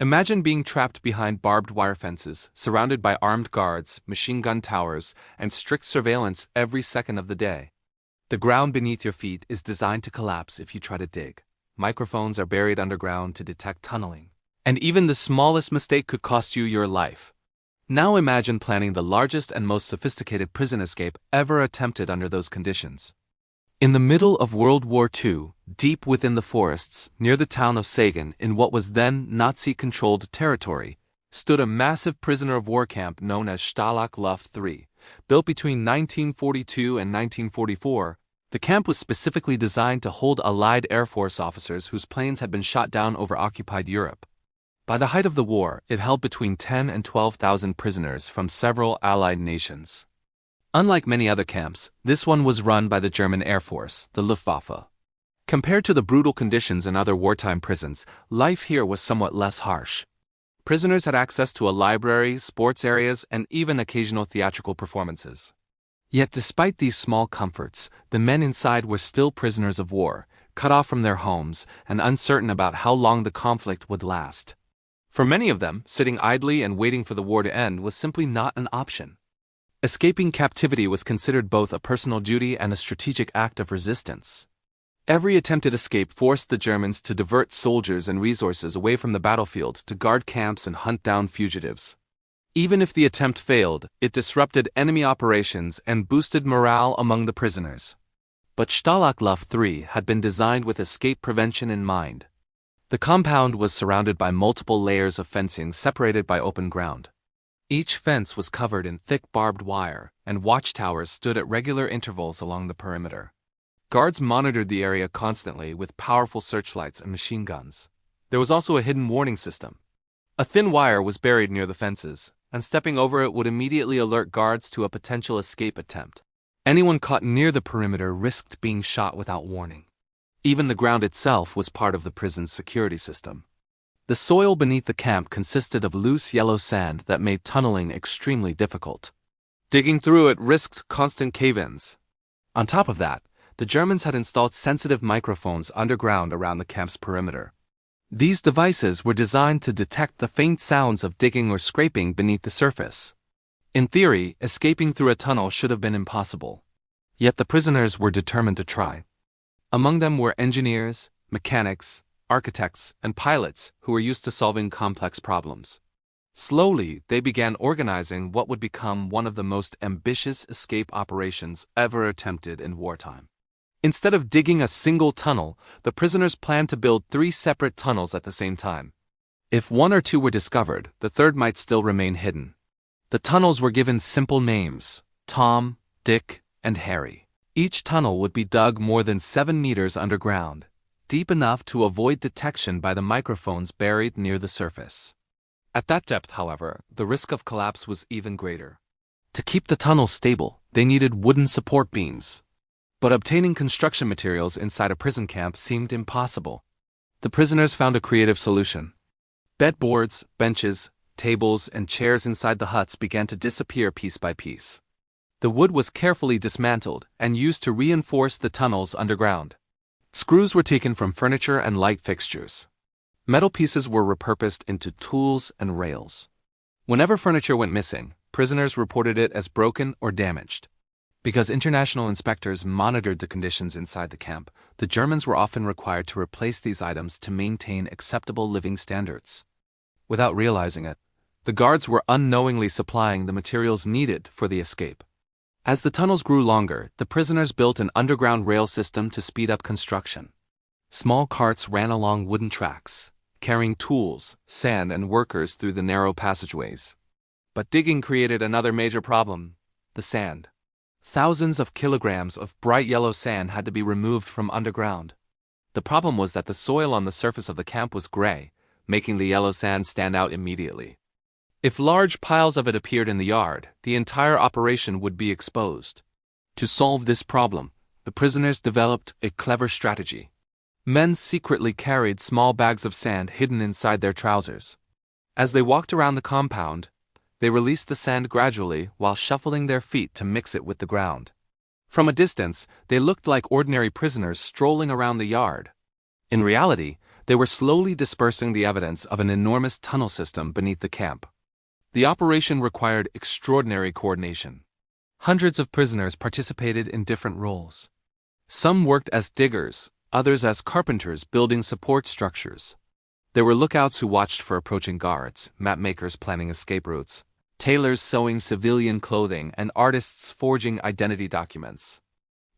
Imagine being trapped behind barbed wire fences, surrounded by armed guards, machine gun towers, and strict surveillance every second of the day. The ground beneath your feet is designed to collapse if you try to dig. Microphones are buried underground to detect tunneling. And even the smallest mistake could cost you your life. Now imagine planning the largest and most sophisticated prison escape ever attempted under those conditions. In the middle of World War II, deep within the forests, near the town of Sagan, in what was then Nazi-controlled territory, stood a massive prisoner of war camp known as Stalag Luft III. Built between 1942 and 1944, the camp was specifically designed to hold Allied Air Force officers whose planes had been shot down over occupied Europe. By the height of the war, it held between 10 and 12,000 prisoners from several Allied nations. Unlike many other camps, this one was run by the German Air Force, the Luftwaffe. Compared to the brutal conditions in other wartime prisons, life here was somewhat less harsh. Prisoners had access to a library, sports areas, and even occasional theatrical performances. Yet despite these small comforts, the men inside were still prisoners of war, cut off from their homes, and uncertain about how long the conflict would last. For many of them, sitting idly and waiting for the war to end was simply not an option. Escaping captivity was considered both a personal duty and a strategic act of resistance. Every attempted escape forced the Germans to divert soldiers and resources away from the battlefield to guard camps and hunt down fugitives. Even if the attempt failed, it disrupted enemy operations and boosted morale among the prisoners. But Stalag Luft III had been designed with escape prevention in mind. The compound was surrounded by multiple layers of fencing separated by open ground. Each fence was covered in thick barbed wire, and watchtowers stood at regular intervals along the perimeter. Guards monitored the area constantly with powerful searchlights and machine guns. There was also a hidden warning system. A thin wire was buried near the fences, and stepping over it would immediately alert guards to a potential escape attempt. Anyone caught near the perimeter risked being shot without warning. Even the ground itself was part of the prison's security system. The soil beneath the camp consisted of loose yellow sand that made tunneling extremely difficult. Digging through it risked constant cave-ins. On top of that, the Germans had installed sensitive microphones underground around the camp's perimeter. These devices were designed to detect the faint sounds of digging or scraping beneath the surface. In theory, escaping through a tunnel should have been impossible. Yet the prisoners were determined to try. Among them were engineers, mechanics, architects, and pilots who were used to solving complex problems. Slowly, they began organizing what would become one of the most ambitious escape operations ever attempted in wartime. Instead of digging a single tunnel, the prisoners planned to build 3 separate tunnels at the same time. If 1 or 2 were discovered, the third might still remain hidden. The tunnels were given simple names: Tom, Dick, and Harry. Each tunnel would be dug more than 7 meters underground, deep enough to avoid detection by the microphones buried near the surface. At that depth, however, the risk of collapse was even greater. To keep the tunnels stable, they needed wooden support beams. But obtaining construction materials inside a prison camp seemed impossible. The prisoners found a creative solution. Bedboards, benches, tables, and chairs inside the huts began to disappear piece by piece. The wood was carefully dismantled and used to reinforce the tunnels underground. Screws were taken from furniture and light fixtures. Metal pieces were repurposed into tools and rails. Whenever furniture went missing, prisoners reported it as broken or damaged. Because international inspectors monitored the conditions inside the camp, the Germans were often required to replace these items to maintain acceptable living standards. Without realizing it, the guards were unknowingly supplying the materials needed for the escape. As the tunnels grew longer, the prisoners built an underground rail system to speed up construction. Small carts ran along wooden tracks, carrying tools, sand, and workers through the narrow passageways. But digging created another major problem: the sand. Thousands of kilograms of bright yellow sand had to be removed from underground. The problem was that the soil on the surface of the camp was gray, making the yellow sand stand out immediately. If large piles of it appeared in the yard, the entire operation would be exposed. To solve this problem, the prisoners developed a clever strategy. Men secretly carried small bags of sand hidden inside their trousers. As they walked around the compound, they released the sand gradually while shuffling their feet to mix it with the ground. From a distance, they looked like ordinary prisoners strolling around the yard. In reality, They were slowly dispersing the evidence of an enormous tunnel system beneath the camp. The operation required extraordinary coordination. Hundreds of prisoners participated in different roles. Some worked as diggers, others as carpenters building support structures. There were lookouts who watched for approaching guards, mapmakers planning escape routes, tailors sewing civilian clothing, and artists forging identity documents.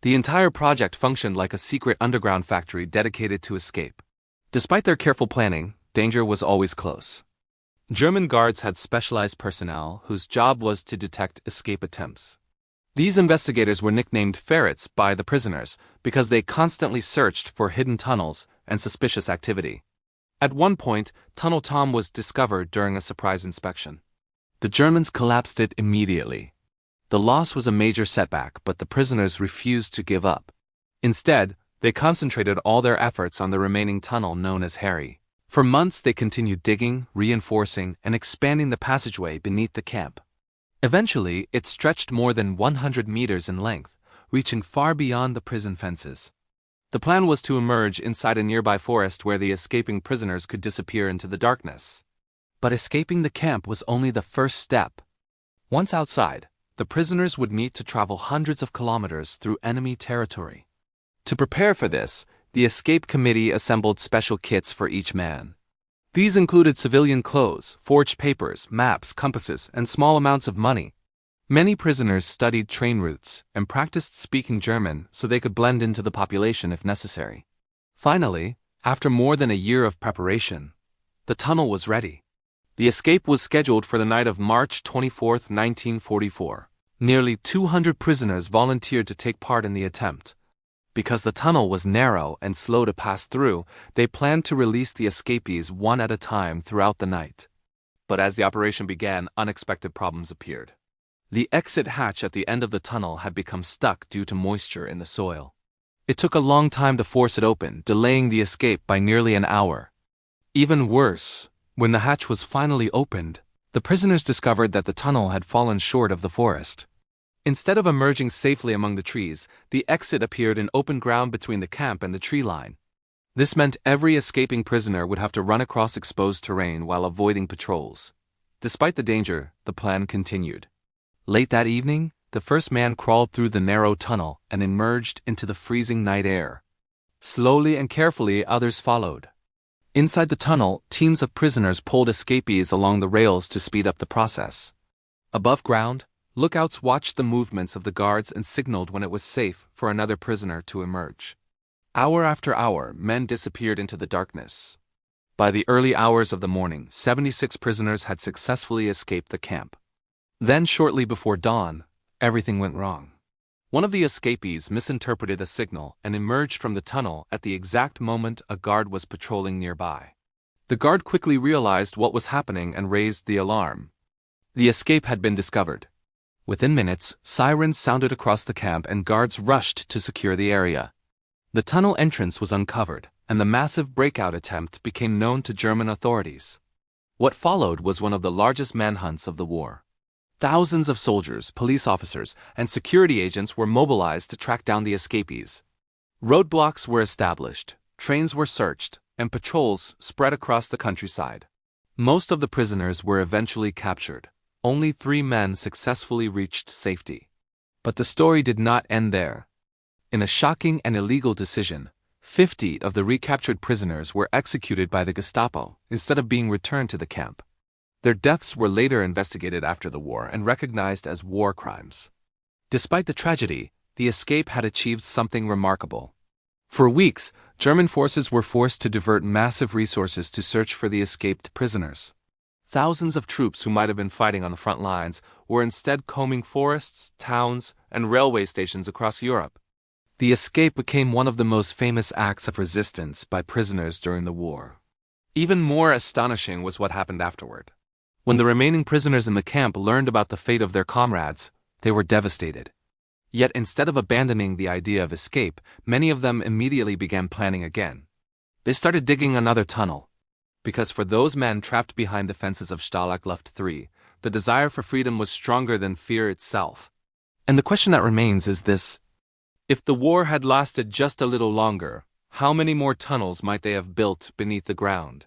The entire project functioned like a secret underground factory dedicated to escape. Despite their careful planning, danger was always close. German guards had specialized personnel whose job was to detect escape attempts. These investigators were nicknamed ferrets by the prisoners because they constantly searched for hidden tunnels and suspicious activity. At one point, Tunnel Tom was discovered during a surprise inspection. The Germans collapsed it immediately. The loss was a major setback, but the prisoners refused to give up. Instead, they concentrated all their efforts on the remaining tunnel known as Harry. For months they continued digging, reinforcing, and expanding the passageway beneath the camp. Eventually, it stretched more than 100 meters in length, reaching far beyond the prison fences. The plan was to emerge inside a nearby forest where the escaping prisoners could disappear into the darkness. But escaping the camp was only the first step. Once outside, the prisoners would need to travel hundreds of kilometers through enemy territory. To prepare for this, the escape committee assembled special kits for each man. These included civilian clothes, forged papers, maps, compasses, and small amounts of money. Many prisoners studied train routes and practiced speaking German so they could blend into the population if necessary. Finally, after more than a year of preparation, the tunnel was ready. The escape was scheduled for the night of March 24, 1944. Nearly 200 prisoners volunteered to take part in the attempt. Because the tunnel was narrow and slow to pass through, they planned to release the escapees one at a time throughout the night. But as the operation began, unexpected problems appeared. The exit hatch at the end of the tunnel had become stuck due to moisture in the soil. It took a long time to force it open, delaying the escape by nearly an hour. Even worse, when the hatch was finally opened, the prisoners discovered that the tunnel had fallen short of the forest. Instead of emerging safely among the trees, the exit appeared in open ground between the camp and the tree line. This meant every escaping prisoner would have to run across exposed terrain while avoiding patrols. Despite the danger, the plan continued. Late that evening, the first man crawled through the narrow tunnel and emerged into the freezing night air. Slowly and carefully, others followed. Inside the tunnel, teams of prisoners pulled escapees along the rails to speed up the process. Above ground, lookouts watched the movements of the guards and signaled when it was safe for another prisoner to emerge. Hour after hour, men disappeared into the darkness. By the early hours of the morning, 76 prisoners had successfully escaped the camp. Then, shortly before dawn, everything went wrong. One of the escapees misinterpreted a signal and emerged from the tunnel at the exact moment a guard was patrolling nearby. The guard quickly realized what was happening and raised the alarm. The escape had been discovered. Within minutes, sirens sounded across the camp and guards rushed to secure the area. The tunnel entrance was uncovered, and the massive breakout attempt became known to German authorities. What followed was one of the largest manhunts of the war. Thousands of soldiers, police officers, and security agents were mobilized to track down the escapees. Roadblocks were established, trains were searched, and patrols spread across the countryside. Most of the prisoners were eventually captured. Only 3 men successfully reached safety. But the story did not end there. In a shocking and illegal decision, 50 of the recaptured prisoners were executed by the Gestapo instead of being returned to the camp. Their deaths were later investigated after the war and recognized as war crimes. Despite the tragedy, the escape had achieved something remarkable. For weeks, German forces were forced to divert massive resources to search for the escaped prisoners. Thousands of troops who might have been fighting on the front lines were instead combing forests, towns, and railway stations across Europe. The escape became one of the most famous acts of resistance by prisoners during the war. Even more astonishing was what happened afterward. When the remaining prisoners in the camp learned about the fate of their comrades, they were devastated. Yet instead of abandoning the idea of escape, many of them immediately began planning again. They started digging another tunnel. Because for those men trapped behind the fences of Stalag Luft III, the desire for freedom was stronger than fear itself. And the question that remains is this: if the war had lasted just a little longer, How many more tunnels might they have built beneath the ground?